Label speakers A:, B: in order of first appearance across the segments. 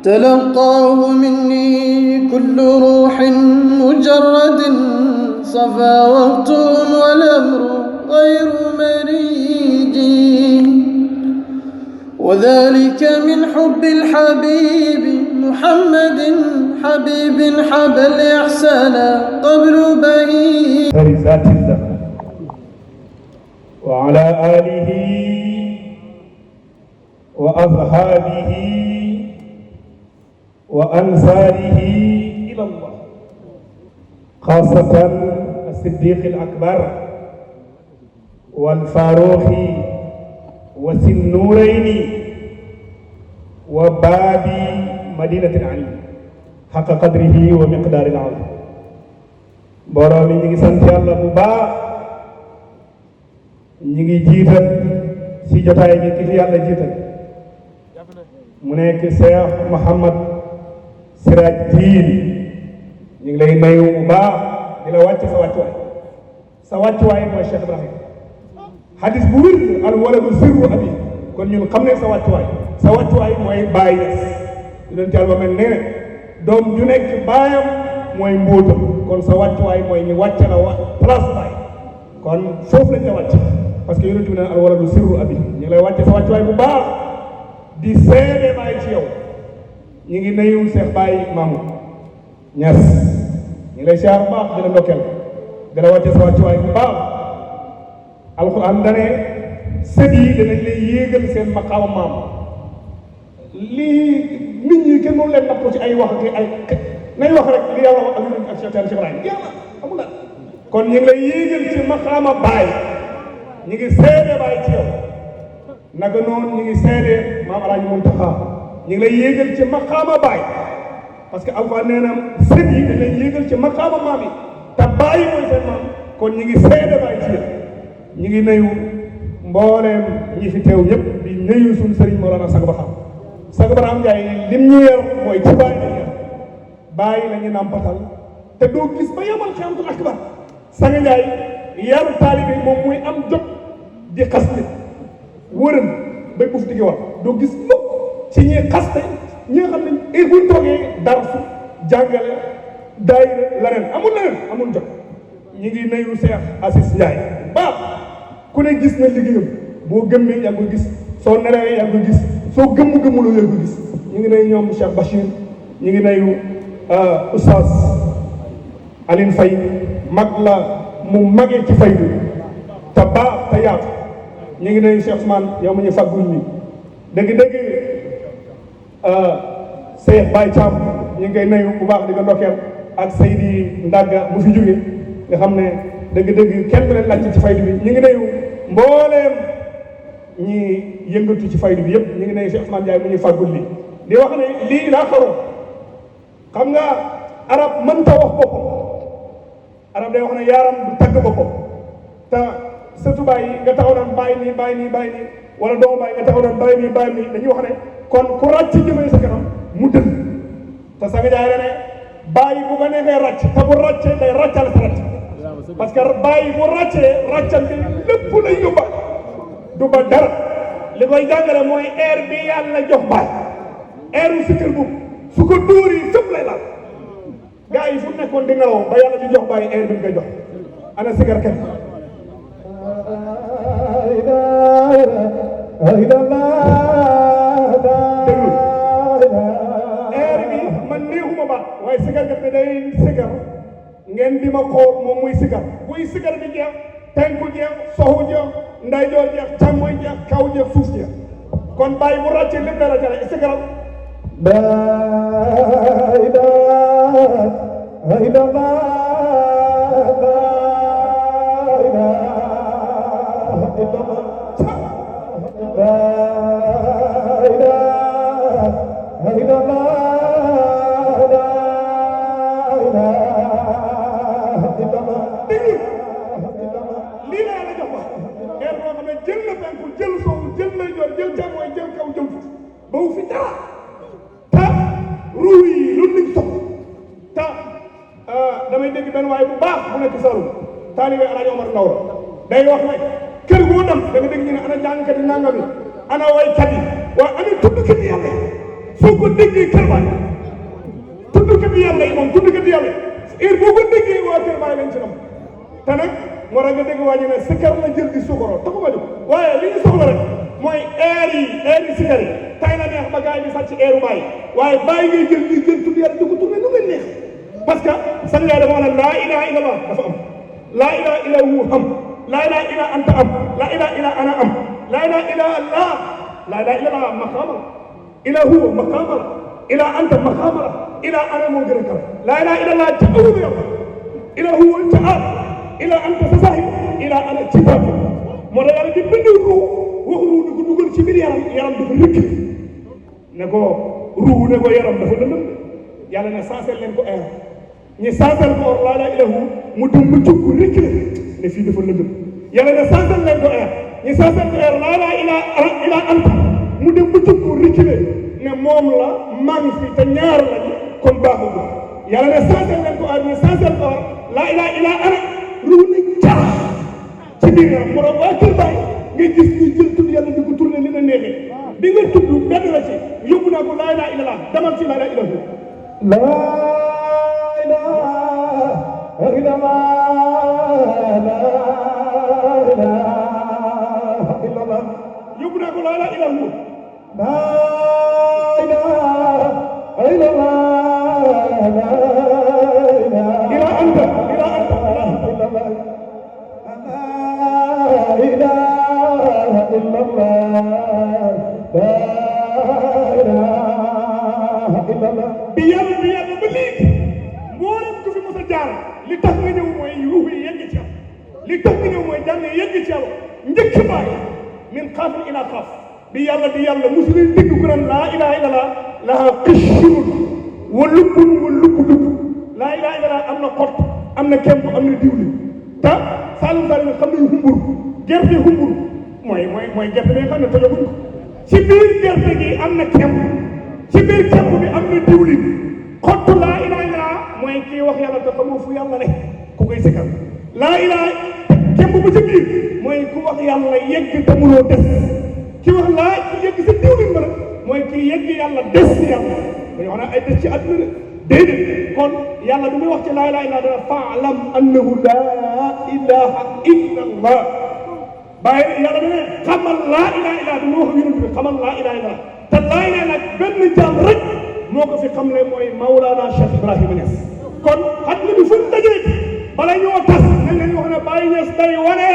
A: تلقاه مني كل روح مجرد صفا وقت والأمر غير مريج وذلك من حب الحبيب محمد حبيب حب الإحسان قبل بهي
B: ذات الله وعلى آله وأصحابه وأنصاره إلى الله خاصة الصديق الأكبر والفاروق وذي النورين وباب مدينة العلي حق قدره ومقدار العظيم borom mi ñi ngi sant yàlla bu baax ñi ngi jiital ci jotaay bi ki fi yàlla jiital mu nekk Cheikh Mouhamad Siraj Diin ñu ngi lay mayu bu baax di la wàcc sa wàccuwaay mooy Cheikh Ibrahim hadis bu wér al waladu sirru abi kon ñun xam ne sa wàccuwaay mooy Baye Niass yonent yàlla mel ne doom ju nekk baayam mooy mbóotam kon sa wàccuwaay mooy ñu wàcc la place Baye kon foofu lañ la wàcc parce que yonent bi ne al waladu sirru abi ñu ngi lay wàcce sa wàccuwaay bu baax di seede Baye ci yow ñu ngi nuyu Cheikh Baye Mamou Niass ñu ngi lay siyaar bu baax di la ndokkeel di la wàcce sa wàccuwaay bu baax alxuraan dane sët yi danañ lay yéegal seen maqaama maam lii nit ñi kenn mënu leen napp ci ay wax ak ay nañ wax rek li yàlla wax ak yonent ak Cheikh Ibrahim yàlla amul la kon ñu ngi lay yéegal ci maqaama Baye ñu ngi seede Baye ci yow naka noonu ñu ngi seede maam Alaaji Muntaxa ñu ngi lay yéegal ci maqaama Baye parce que alxuraan nee na sët yi dañ lay yéegal ci maqaama maam yi te Baye mooy seen maam kon ñu ngi seede Baye ci yow ñu ngi nuyu mbooleem ñi fi teew ñëpp di nuyu suñu sëriñ Mawlana Sang Barham Ndiaye lim ñu yer mooy ci Baye la ñu Baye la ñu nàmpatal te doo gis ba yamal xeamatul akbar Sang Ndiaye yaru taalibe moom muy am jot di xas nit wërëm bay buuf di wax doo gis mukk ci ñi xaste ñi nga xam ne buñ toogee darsu jàngale daayira leneen amul jot ñi ngi nuyu Cheikh Assis Ndiaye baax ku ne gis na liggéeyam boo gëmmee yaa ngi ko gis soo nerewee yaa ngi ko gis soo gëmmu-gëmmuloo yaa ngi ko gis ñu ngi nuyu ñoom Cheikh Bachir ñu ngi nuyu Oustaz Aline Faye mag la mu magee ci faydu te baax te yaatu ñu ngi nuyu Cheikh Ousmane yow ma ñu fàggul mi dëgg-dëgg Cheikh Baye Thiam ñu ngi koy nuyu bu baax di ko ndokkeel ak Seydi Ndaga bu fi jóge nga xam ne dëgg-dëgg kenn du leen laajte ci faydu bi ñu ngi nuyu mbooleem ñi yëngatu ci faydu bi yëpp ñu ngi nuyu Cheikh Ousmane Ndiaye mu ñuy fàggul li di wax ne lii laa xaroon xam nga arab mënta wax boppam arab day wax ne yaaram du tagg boppam te surtout bàyyi nga taxaw naan bàyyi nii wala doomu bàyyi nga taxaw naan bàyyi nii dañuy wax ne kon ku ràcc jëmee sa kanam mu dëgg te Sang Ndiaye ne bàyyi bu ko neexee ràcc te bu ràccee day ràccal sa ràcc parce que bàyyi bu ràccee ràccal bi lépp lay yóbba du ba dara li koy jàngale mooy air bi yàlla jox bàyyi airu sikkër bu su ko dóor yi sëpp lay laal gars yi fu nekkoon di ngelaw ba yàlla di jox bàyyi air bi ñu koy jox ana sikkër kenn air bi man neexuma baat waaye sikkër kat bi day sikkër ngeen di ma xool moom muy sikkër buy sikkër bi jeex penku jeex soxu jeex ndeyjoor jeex càmmoñ jeex kaw jeex suuf jeex kon bàyyi bu ràccee lépp la ràccale sikkaral lii la yàlla jox ba heure boo xam ne jël na penku jël soowu jël ndeyjoor jël càmmoñ jël kaw jël suuf ba wu fi dara te ruu yi lu nit sox te damay dégg benn waaye bu baax bu nekk Saalum taalibe Alaaji Omar Ndaw la day wax ne kër goo dem da nga dégg ñu ne ana jàngkat yi nangam yi ana waykat yi waaye ana tuddkat yi yàlla foo ko déggee Kër Baye tuddkat yàlla yi moom tuddkat yàlla heure boo ko déggee waa Kër Baye lañ ci nam te nag moo tax nga dégg waa ñu ne sikar la jël di sukaro taxuma jóg waaye li ñu soxla rek mooy air yi sikar yi tay la neex ba gars yi di sàcc airu Baye waaye Baye ngay jël di jël tudd yàlla di ko tourné nu ngeen neex parce que san yaay dafa wax ne laa ilaha illallah dafa am laa ilaha illa hu am laa ilaha illa anta am laa ilaha illa ana am laa ilaha illa allah laa ilaha illa allah maqaama ila huwa maqaama ila anta maqaama ila ana moo gën a kawe laa ilaha illa allah ca awlu yàlla ila huwa ca aar ila anta sa sahib ila ana ci baat moo tax yàlla di bind ruu wax ruu di ko dugal ci biir yaram dafa rëkk ne ko ruu ne ko yaram dafa lëndëm yàlla ne sansel leen ko air ñi sansel ko or laa ilaaha illa mu dem ba jug ko rëkk ne fii dafa lëndëm yàlla ne sansel leen ko air ñi sansel ko air laa ilaaha illa anta mu dem ba jug ko rëkk ne moom la maa ngi fi te ñaar lañu kon baaxul yàlla ne sansel leen ko air ñi sansel ko or laa ilaaha illa ana ruu ne jara ci biir yaram moo tax waa Kër Baye nga gis ñu jël tudd yàlla di ko tourné li na neexee bi nga tudd benn la ci yóbbu naa ko laa ilaaha illallah demal ci laa ilaaha illallah yóbbu naa ko laa ilaaha illallah ila anta bi yàlla ba léegi mboolem ku fi mos a jaar li tax nga ñëw mooy ruux yi yegg ci yow li tax nga ñëw mooy jàmm yegg ci yow njëkk Baye min xaafin ila xaaf bi yàlla mosu leen dégg ku naan laa ilaha illallah laha qishrun wa lubbun wa lubb laa ilaha illallah am na xott am na kemb am na diwlin te Saalum xam nañu xumbur gerte xumbur mooy gerte bi nga xam ne tojoguñ ko ci biir gerte gi am na kemb ci biir kemb bi am na diwlin xottu laa ilaha illallah mooy kii wax yàlla te xamoo fu yàlla ne ku koy sikkal laa ilaha kemb ba ci biir mooy ku wax yàlla yegg te mënoo des ki wax laa ki yegg si diwlin ba nag mooy kii yegg yàlla des si yàlla dañoo xam ne ay des ci àdduna déedéet kon yàlla du muy wax ci laa ilaha illallah dana faalam annahu laa ilaha illallah Baye yàlla dana xamal laa ilaha illallah du ma wax ak yonent bi xamal laa ilaha illallah te laa ilaha illallah benn jaam rek moo ko fi xamle mooy Mawlana Cheikh Ibrahima Niass kon àdduna bi fu ñu dajee bala ñoo tas nañ leen wax ne Baye Niass day wane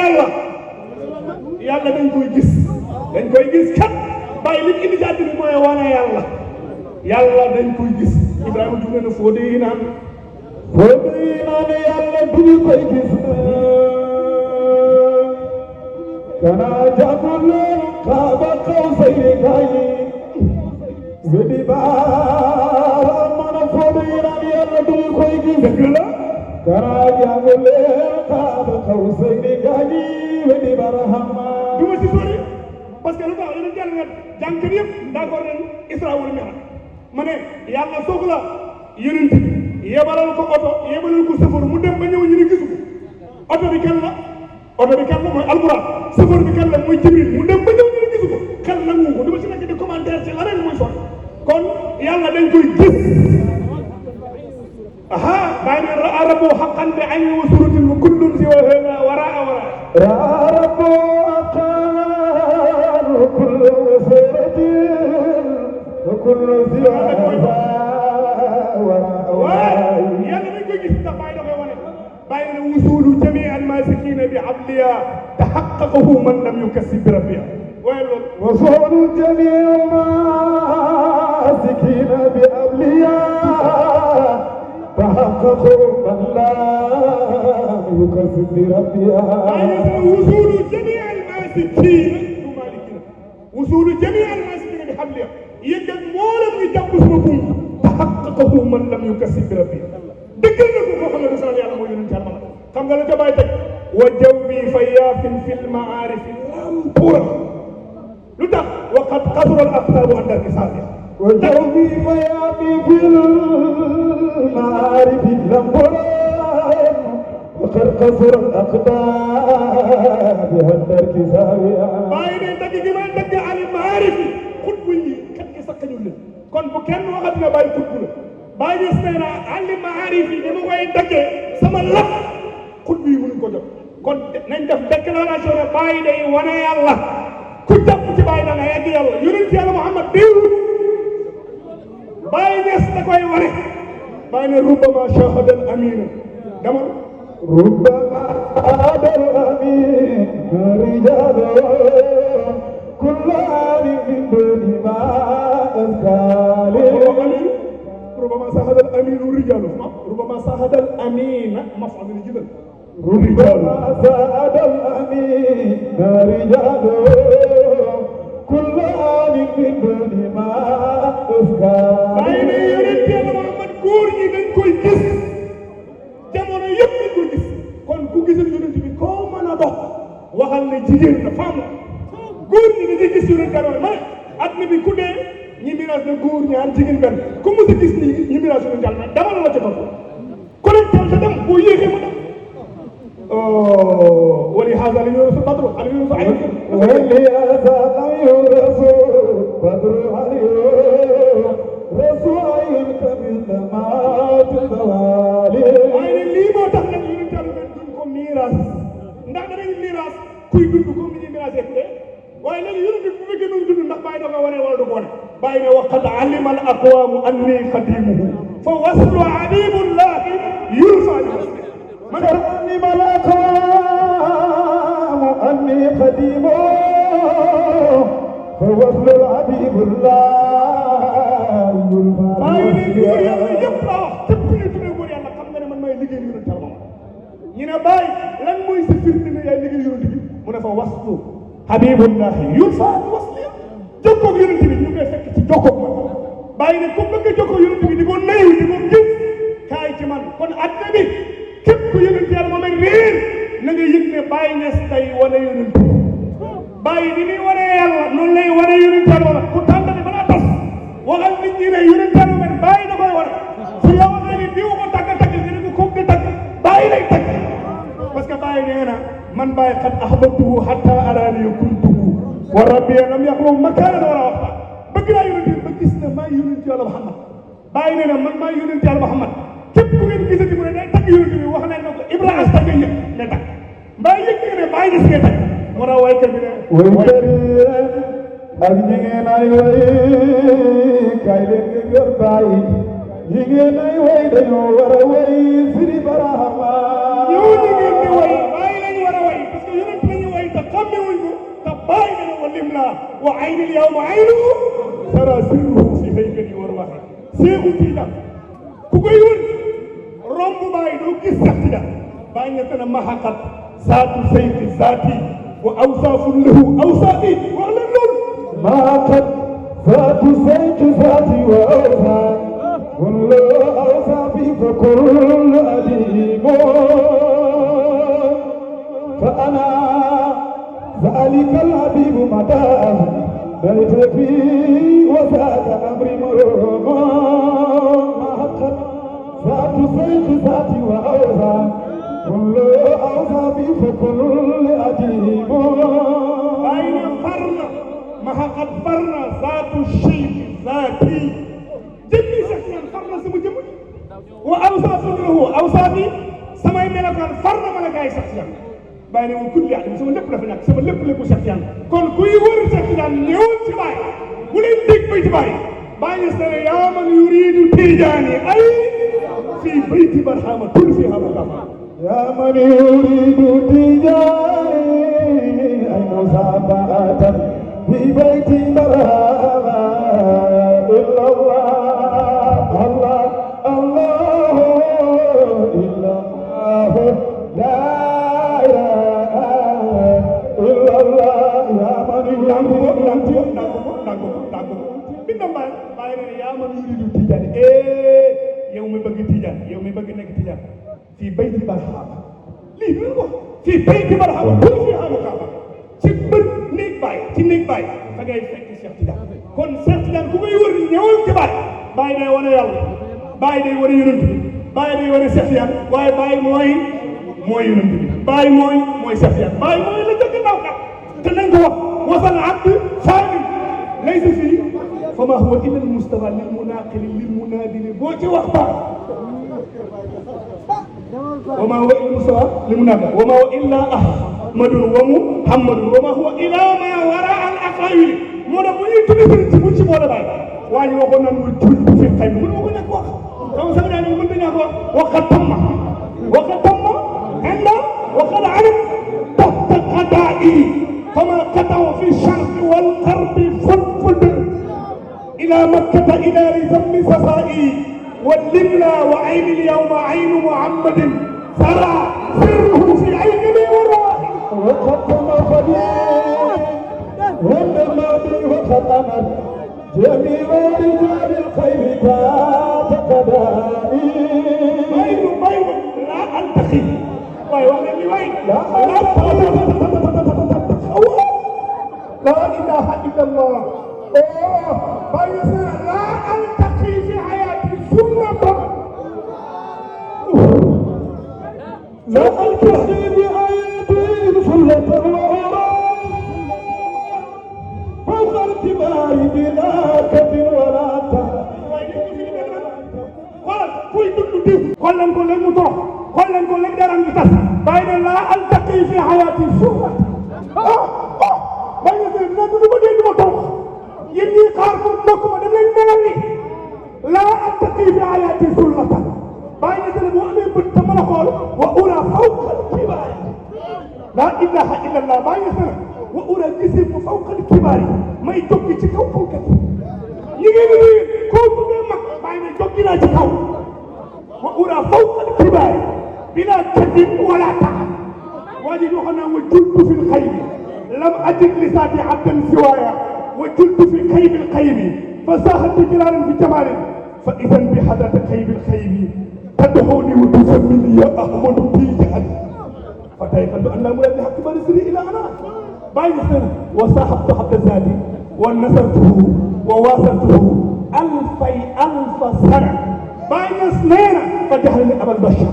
B: yàlla dañ koy gis kat Baye li indi ci àdduna bi mooy wane yàlla dañ koy gis Ibrahima jugee na foo dee naan yàlla duñu koy gis kana jagul kaaba qawsayni kayi wedi baara mana foo dee naan yàlla duñu koy gis dëgg la kana jagul kaaba qawsayni kayi wedi barahama du ma ci sori parce que lu tax yéen jàll nga jàngkat yëpp d'accord nañ Isra wal Mi'raj ma ne yàlla soxla yonent bi yebalal ko oto yebalal ko sëfër mu dem ba ñëw ñu ne gisu ko oto bi kan la mooy alquran sëfër bi kan la mooy Jibril mu dem ba ñëw ñu ne gisu ko xel nangu ko dama ci nekk di commentaire ci leneen muy sot kon yàlla dañ koy gis aha bàyyi ne ra'a rabbu haqqan bi ayni wa suratin wa kullun siwa waraa ra'a rabbu haqqan wa kullu suratin wa kullu siwa yàlla dañ koy gis ndax Baye da koy wane bàyyi na wusulu jami al masikina bi abliya tahaqqaqahu man lam yukassib bi rabbiya waaye loolu wusulu jami al masikina bi abliya tahaqqaqahu man lam yukassib bi rabbiya bàyyi na wusulu jami al masikina du malikina wusulu jami al masikina bi abliya yëg ak mboolem ñu jàpp suma buum tahaqqaqahu man lam yukassib bi rabbiya dëggal na ko moo xam ne risal yàlla moo yonent yàlla ma xam nga la ca bàyyi teg wa jawbi fayyafin fil maarifi lam pura lu tax wa qad qasura al aqtabu an darki safiya wa jawbi fayyafin fil maarifi lam pura wa qad qasura al aqtabu an darki safiya bàyyi ne dëgg gi ma dëgg al maarifi xut bu ñi kat gi sakkañul leen kon bu kenn waxati na Baye xutbu la Baye Niass nee na àlli maarif yi dama koy daggee sama lépp xutbu yi mënuñ ko jot kon nañ def déclaration ne Baye day wane yàlla ku jàpp ci Baye da nga yegg yàlla yonent yàlla Muhammad diw Baye Niass da koy wane Baye ne rubbama shahada al amina dama rubbama shahada al amina rijal كل عام من دون ما أذكار ربما صاحب الأمين الرجال ربما صاحب الأمين مفعول جدا ربما صاحب الأمين رجال كل عام من دون ما أذكار بين يونت يا محمد góor ñi dañ koy gis jamono yëpp dañ koy gis kon ku gisul yonent bi koo mën a dox waxal ne jigéen la femme la góor ñi dañuy gis yonent Yàlla ma ne àddina bi ku dee ñi miraas na góor ñaar jigéen benn ku mos a gis nii ñi miraas yonent Yàlla dama la ca topp ku leen teel sa dem boo yéexee ma dem wali haza la yurasu badru al yurasu ay wali haza la yurasu badru al yurasu ay kabil ma tadawali waaye ne lii moo tax nag yonent Yàlla duñ ko miraas ndax danañ miraas kuy dund comme ni ñuy miraasee ku dee waaye léegi yonent bi bu fekkee noonu dund ndax Baye da ko wane wala du ko wane Baye ne waqad alima al aqwamu anni xadimuhu fa waslu habibullahi yurfa man alima al aqwamu anni xadimuhu fa waslu habibullahi yurfa Baye ne góor yàlla yëpp la wax képp ñu tuddee góor yàlla xam nga ne man may liggéey yonent Yàlla ñu ne Baye lan mooy sa firnde ne yaay liggéey yonent bi mu ne fa waslu habibullahi yurfa wasliya jokkoog yonent bi ñu koy fekk ci jokkoog man Baye ne ku bëgg a jokkoog yonent bi di ko nayu di ko gis kaay ci man kon àddina bi képp ku yonent Yàlla moom réer na nga yëg ne Baye Niass tey wane yonent bi Baye ni muy wane yàlla noonu lay wane yonent Yàlla wala ku tànn ni balaa tas waxal nit ñi ne yonent Yàlla man Baye da koy wane su yow nga ni diw ko tagg nga ne ko koog di tagg Baye lay tagg parce que Baye nee na man Baye qad ahbabtuhu hatta arani kuntuhu wa rabbi lam yaxlu makaanan wala waxta bëgg naa yonent ba gis na maa yonent Yàlla Muhammad Baye nee na man maa yonent Yàlla Muhammad képp ku ngeen gisati mu ne day tagg yonent bi wax nañ ne ko Ibrahima tagg yëpp ne tagg mbaa yëg nga ne Baye Niass ngay tagg moo tax waykat bi ne waykat yi ak ñi ngeen ay way kay leen nga gër Baye ñi ngeen ay way dañoo war a way Sëriñ Barahama ñoo ñi ngeen di way Baye lañu war a way parce que yonent lañu way te xàmmewuñ ko te Baye dana wa lim laa wa aynil yawma aynuhu sara sirruhu fi haykali war waxe Seexu Tijaan ku koy wër romb Baye doo gis sax Tijaan Baye Niass na mahaqat zaatu sayfi zaati wa awsaafun lahu awsaafi wax leen loolu mahaqat zaatu sayfi zaati wa awsaafun lahu awsaafi fa kullu adiimo fa ana ذلك الحبيب مداه بيت فيه وذاك أمري مرهما ما حقت ذات سيف ذاتي وأوزا كل أوزابي فكل أديم أين فرنا ما حقت فرنا ذات الشيء ذاتي جمي سكين فرنا سمو جمي وأوزا له أوزابي سماي ملكان فرنا ملكاي سكين Baye ne moom kulli yàlla sama lépp la fi nekk sama lépp lépp Cheikh Tidiane kon kuy wër Cheikh Tidiane ñëwul ci Baye bu leen dégg bay ci Baye Baye Niass ne yaa man yuridu Tidiane ay fii bayti barhama tul fi hamakafa yaa man yuridu Tidiane ay musabatan fii bayti barhama illa Allah Allah Allah illa Allah la yow mi bëgg Tijaan yow mi bëgg nekk Tijaan fii bayti barhama lii du wax fii bayti barhama bu fi hamakafa ci bët néeg Baye ci néeg Baye fa ngay fekk Cheikh Tidiane kon Cheikh Tidiane ku koy wër ñëwal ci Baye Baye day wane yàlla Baye day wane yonent bi Baye day wane Cheikh Tidiane waaye Baye mooy yonent bi Baye mooy Cheikh Tidiane Baye mooy la jëkk ndaw kat te nañ ko wax wasal abd salim laysa fii فما هو إلا المستوى للمناقل للمنادل بوتي وقتا وما هو إلا المستوى للمناقل وما هو إلا أحمد ومحمد وما هو إلا ما وراء الأقاويل مولا بني تلفن تبوتي مولا باي واني وقلنا نقول في القيم من وقلنا وقت كما سمعنا من بنا وقد تم عند وقد علم تحت قضائي فما قطعوا في الشرق والغرب فلفل إلى مكة إلى لزم سفائي واللملا وعين اليوم عين محمد سرى سره في عيني ورائي وختم خدير والنماذج وختمت جميع رجال الخير ذات قضائي بين لا ألتقي وين لا إله إلا الله لا ألتقي في حياتي سنة لا ألتقي بحياتي سنة فوق ارتباعي بلا كبر ولا xool leen ko léegi mu toog xool leen ko léegi daram gi tas bàyyi ne laa altaqi fi xayaati suura bàyyi ne ne du ma dee du ma toog yéen ñii xaar pour ndokk ma dem leen melal ni laa altaqi fi xayaati sunnatan bàyyi ne tene bu amee bët te mën a xool wa ura fawqa alkibaar laa ilaha illa allah bàyyi ne tene wa ura gisee mu fawqa alkibaar may joggi ci kaw fawkat yi ngeen ni koo tuddee mag bàyyi ne joggi naa ci kaw wa ura fawqa alkibaar bila kadib wala taab واجد وخنا وجلت في الخيب لم أجد لساتي عبدا سوايا وجلت في خيب الخيب فساهت جلال في جمال فإذا بحضرة خيب الخيب تدعوني وتسميني يا أحمد في جهل فتيقن أن لا مراد حق برسلي إلى أنا باين سنة وصاحبت حق زادي ونصرته وواصلته ألف سنة باين سنين فجهلني أبا البشر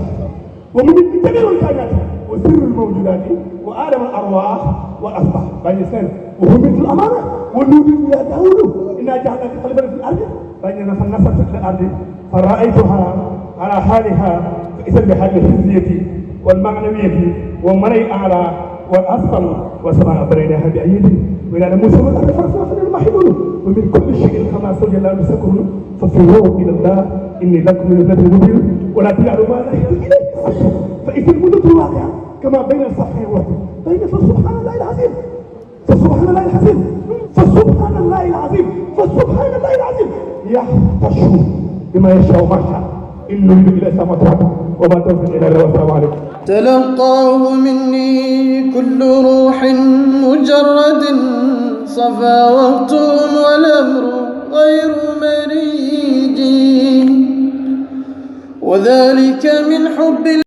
B: ومن جميع الكائنات وسر الموجودات وآدم الأرواح والأصباح بين سنة وهو مثل الأمانة والنور يا داود إنا جعلناك خليفة في الأرض بيننا فنصرت في الأرض فرأيتها على حالها فإذا بحال الحزية والمعنوية ومنع الأعلى والأسفل وسماء بينها بأيدي وإلى موسى والأرض فرسخنا المحمول ومن كل شيء كما سجل الله مسكن ففروا إلى الله إني لكم من الذي مبين ولا تعلموا ما لا يحتاج إليه فإذا المدة الواقعة كما بين الصفحة والوحي بين فسبحان الله العظيم فسبحان الله العظيم فسبحان الله العظيم فسبحان الله العظيم يحتش بما يشاء ما شاء إنه يريد إلى السماوات وما توفيق إلا الله والسلام عليكم
A: تلقاه مني كل روح مجرد صفا وقت والأمر غير مريج وذلك من حب